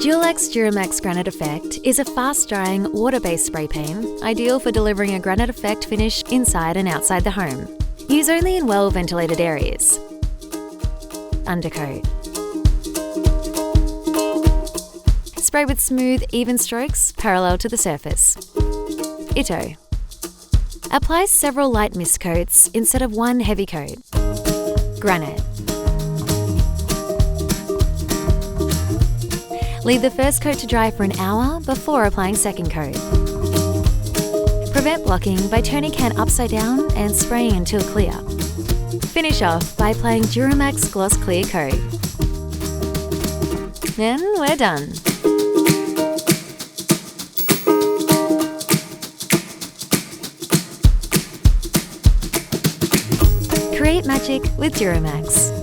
Dulux Duramax Granite Effect is a fast-drying, water-based spray paint, ideal for delivering a granite effect finish inside and outside the home. Use only in well-ventilated areas. Undercoat. Spray with smooth, even strokes parallel to the surface. Itto. Apply several light mist coats instead of one heavy coat. Granite. Leave the first coat to dry for an hour before applying second coat. Prevent blocking by turning can upside down and spraying until clear. Finish off by applying Duramax Gloss Clear Coat. And we're done. Create magic with Duramax.